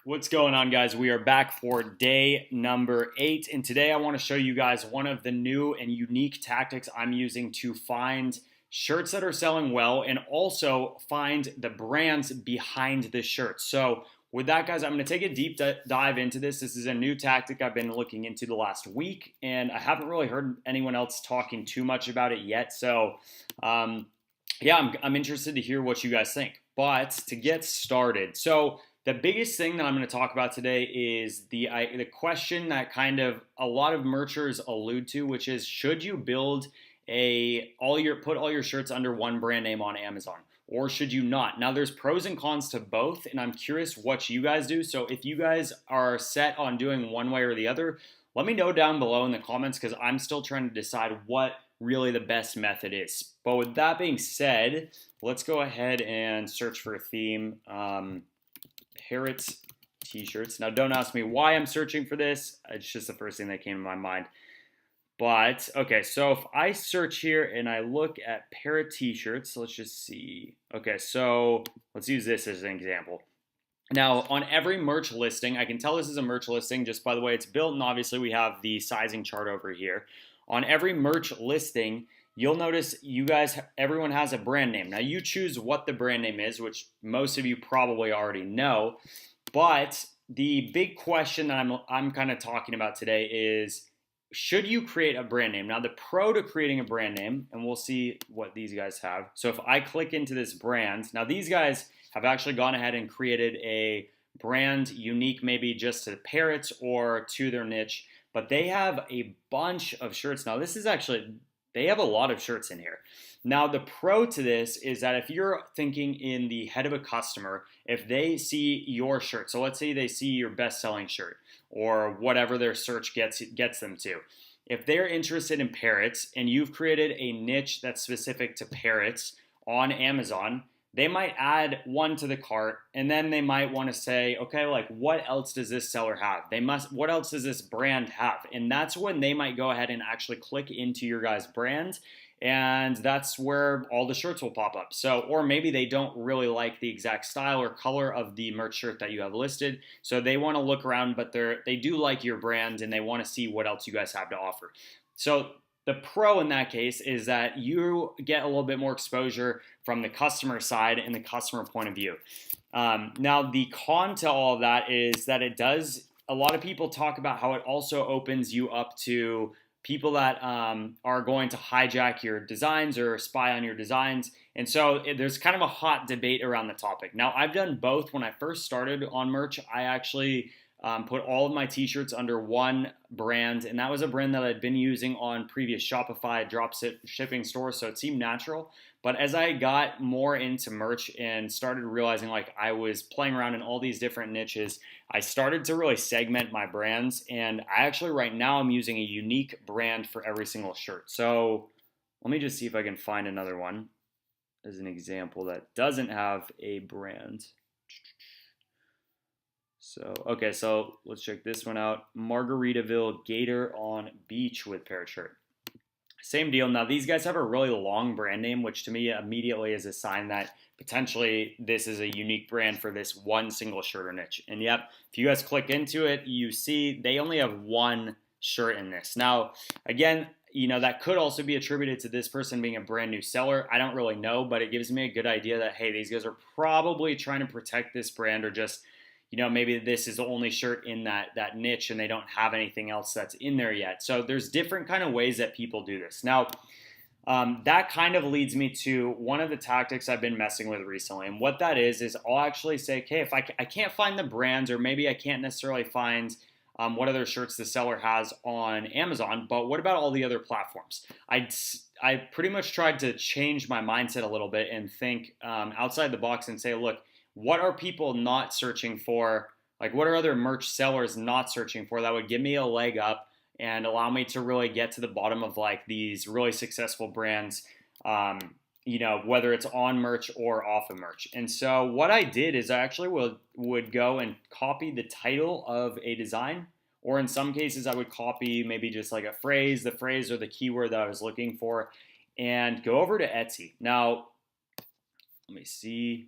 What's going on, guys? We are back for day number 8, and today I want to show you guys one of the new and unique tactics I'm using to find shirts that are selling well and also find the brands behind the shirts. So with that, guys, I'm going to take a deep dive into this. This is a new tactic I've been looking into the last week, and I haven't really heard anyone else talking too much about it yet. So yeah, I'm interested to hear what you guys think. But to get started, so the biggest thing that I'm going to talk about today is the question that kind of a lot of merchers allude to, which is should you build put all your shirts under one brand name on Amazon, or should you not? Now there's pros and cons to both, and I'm curious what you guys do. So if you guys are set on doing one way or the other, let me know down below in the comments because I'm still trying to decide what really the best method is. But with that being said, let's go ahead and search for a theme. Parrot t-shirts. Now don't ask me why I'm searching for this. It's just the first thing that came to my mind. But okay, so if I search here and I look at Parrot t-shirts, let's just see. Okay, so let's use this as an example. Now, on every merch listing, I can tell this is a merch listing just by the way it's built, and obviously we have the sizing chart over here. On every merch listing, you'll notice everyone has a brand name. Now, you choose what the brand name is, which most of you probably already know. But the big question that I'm kind of talking about today is, should you create a brand name? Now, the pro to creating a brand name, and we'll see what these guys have. So if I click into this brand, now these guys have actually gone ahead and created a brand unique maybe just to parrots or to their niche, but they have a bunch of shirts. Now this is actually, they have a lot of shirts in here. Now the pro to this is that if you're thinking in the head of a customer, if they see your shirt, so let's say they see your best-selling shirt or whatever their search gets them to, if they're interested in parrots and you've created a niche that's specific to parrots on Amazon, they might add one to the cart, and then they might want to say, okay, like what else does this seller have? What else does this brand have? And that's when they might go ahead and actually click into your guys' brand, and that's where all the shirts will pop up. So, or maybe they don't really like the exact style or color of the merch shirt that you have listed, so they want to look around, but they do like your brand and they want to see what else you guys have to offer. So the pro in that case is that you get a little bit more exposure from the customer side and the customer point of view. Now, the con to all of that is that a lot of people talk about how it also opens you up to people that are going to hijack your designs or spy on your designs. And so there's kind of a hot debate around the topic. Now, I've done both. When I first started on merch, I actually put all of my t-shirts under one brand, and that was a brand that I'd been using on previous Shopify drop shipping stores, so it seemed natural. But as I got more into merch and started realizing like I was playing around in all these different niches, I started to really segment my brands, and I actually right now I'm using a unique brand for every single shirt. So let me just see if I can find another one as an example that doesn't have a brand. So, okay, so let's check this one out. Margaritaville Gator on Beach with parrot shirt. Same deal. Now, these guys have a really long brand name, which to me immediately is a sign that potentially this is a unique brand for this one single shirt or niche. And yep, if you guys click into it, you see they only have one shirt in this. Now, again, that could also be attributed to this person being a brand new seller. I don't really know, but it gives me a good idea that, hey, these guys are probably trying to protect this brand, or just maybe this is the only shirt in that niche and they don't have anything else that's in there yet. So there's different kind of ways that people do this. Now, that kind of leads me to one of the tactics I've been messing with recently. And what that is I'll actually say, okay, if I can't find the brands, or maybe I can't necessarily find what other shirts the seller has on Amazon, but what about all the other platforms? I pretty much tried to change my mindset a little bit and think outside the box and say, look, what are people not searching for? Like, what are other merch sellers not searching for that would give me a leg up and allow me to really get to the bottom of like these really successful brands, whether it's on merch or off of merch. And so what I did is I actually would go and copy the title of a design, or in some cases I would copy maybe just like the phrase or the keyword that I was looking for, and go over to Etsy. Now, let me see.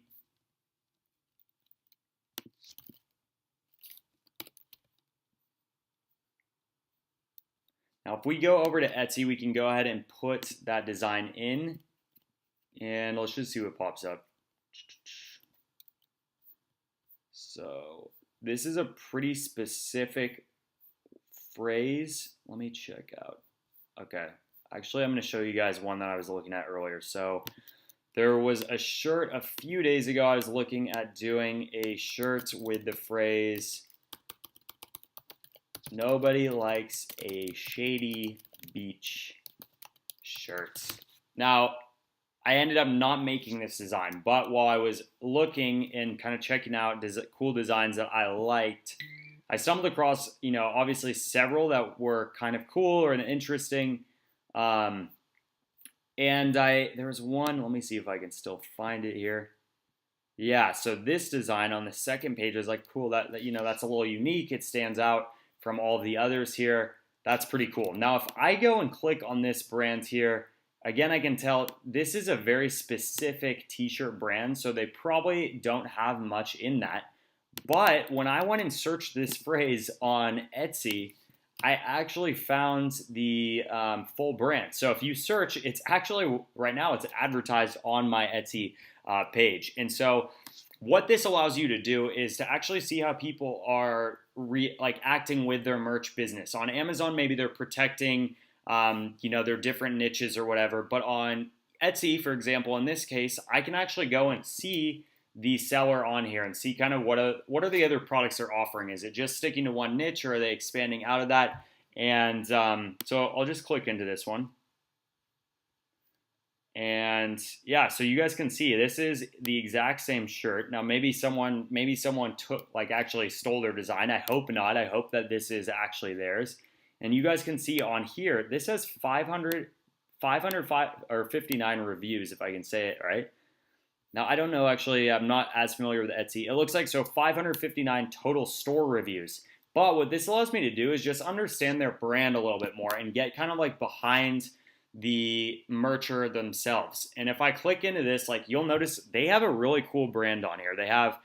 Now, if we go over to Etsy, we can go ahead and put that design in, and let's just see what pops up. So this is a pretty specific phrase. Let me check out. Okay, actually, I'm going to show you guys one that I was looking at earlier. So there was a shirt a few days ago. I was looking at doing a shirt with the phrase, "Nobody likes a shady beach shirt." Now, I ended up not making this design, but while I was looking and kind of checking out cool designs that I liked, I stumbled across, obviously several that were kind of cool or interesting. And there was one, let me see if I can still find it here. Yeah, so this design on the second page is like cool. That's a little unique. It stands out from all the others here. That's pretty cool. Now, if I go and click on this brand here, again, I can tell this is a very specific t-shirt brand, so they probably don't have much in that. But when I went and searched this phrase on Etsy, I actually found the full brand. So if you search, it's actually, right now, it's advertised on my Etsy page. And so what this allows you to do is to actually see how people are acting with their merch business. On Amazon, maybe they're protecting their different niches or whatever. But on Etsy, for example, in this case, I can actually go and see the seller on here and see kind of what are the other products they're offering. Is it just sticking to one niche, or are they expanding out of that? And so I'll just click into this one. And yeah, so you guys can see this is the exact same shirt. Now maybe someone took actually stole their design. I hope not. I hope that this is actually theirs. And you guys can see on here, this has 505 or 59 reviews, if I can say it right. Now, I don't know, actually, I'm not as familiar with Etsy. It looks like 559 total store reviews. But what this allows me to do is just understand their brand a little bit more and get kind of behind the mercher themselves. And if I click into this, you'll notice they have a really cool brand on here. They have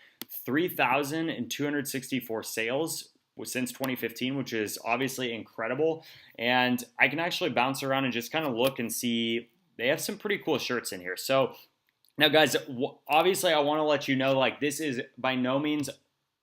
3,264 sales since 2015, which is obviously incredible. And I can actually bounce around and just kind of look and see they have some pretty cool shirts in here. So now, guys, obviously I want to let you know, this is by no means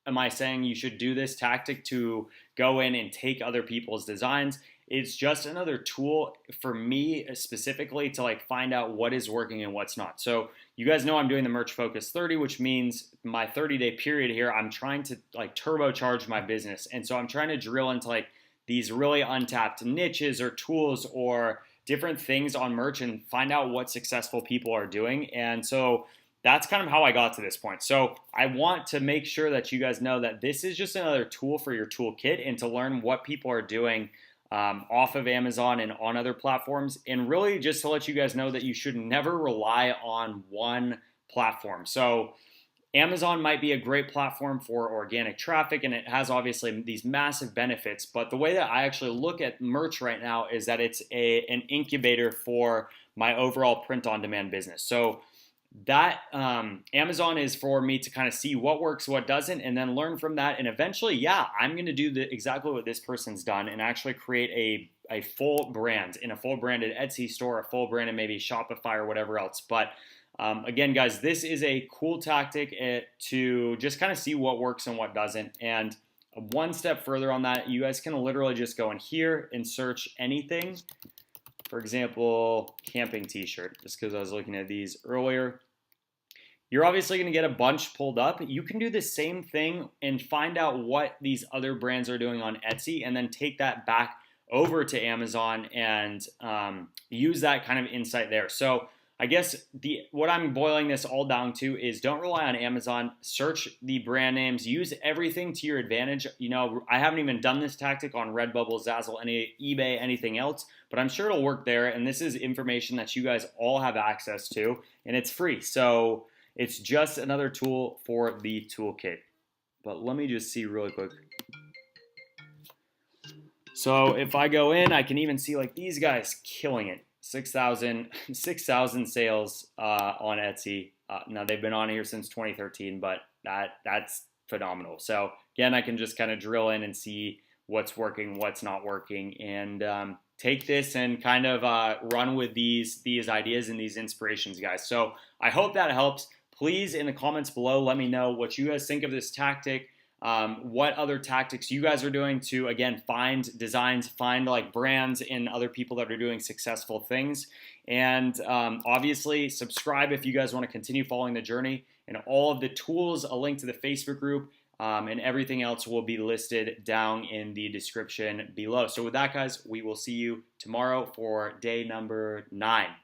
am I saying you should do this tactic to go in and take other people's designs. It's just another tool for me specifically to find out what is working and what's not. So you guys know I'm doing the Merch Focus 30, which means my 30-day period here, I'm trying to turbocharge my business. And so I'm trying to drill into these really untapped niches or tools or different things on merch and find out what successful people are doing. And so that's kind of how I got to this point. So I want to make sure that you guys know that this is just another tool for your toolkit and to learn what people are doing off of Amazon and on other platforms, and really just to let you guys know that you should never rely on one platform. So Amazon might be a great platform for organic traffic, and it has obviously these massive benefits, but the way that I actually look at merch right now is that it's an incubator for my overall print-on-demand business. So that Amazon is for me to kind of see what works, what doesn't, and then learn from that. And eventually, yeah, I'm going to do exactly what this person's done and actually create a full brand in a full branded Etsy store, a full branded maybe Shopify or whatever else. But again, guys, this is a cool tactic to just kind of see what works and what doesn't. And one step further on that, you guys can literally just go in here and search anything. For example, camping t-shirt, just because I was looking at these earlier. You're obviously going to get a bunch pulled up. You can do the same thing and find out what these other brands are doing on Etsy and then take that back over to Amazon and use that kind of insight there. So I guess what I'm boiling this all down to is don't rely on Amazon. Search the brand names. Use everything to your advantage. I haven't even done this tactic on Redbubble, Zazzle, eBay, anything else, but I'm sure it'll work there. And this is information that you guys all have access to, and it's free. So it's just another tool for the toolkit. But let me just see really quick. So if I go in, I can even see these guys killing it. 6,000 sales on Etsy. Now they've been on here since 2013, but that's phenomenal. So again, I can just kind of drill in and see what's working, what's not working, and take this and kind of run with these ideas and these inspirations, guys. So I hope that helps. Please, in the comments below, let me know what you guys think of this tactic. What other tactics you guys are doing to, again, find designs, find like brands and other people that are doing successful things. And obviously, subscribe if you guys want to continue following the journey. And all of the tools, a link to the Facebook group, and everything else will be listed down in the description below. So with that, guys, we will see you tomorrow for day number 9.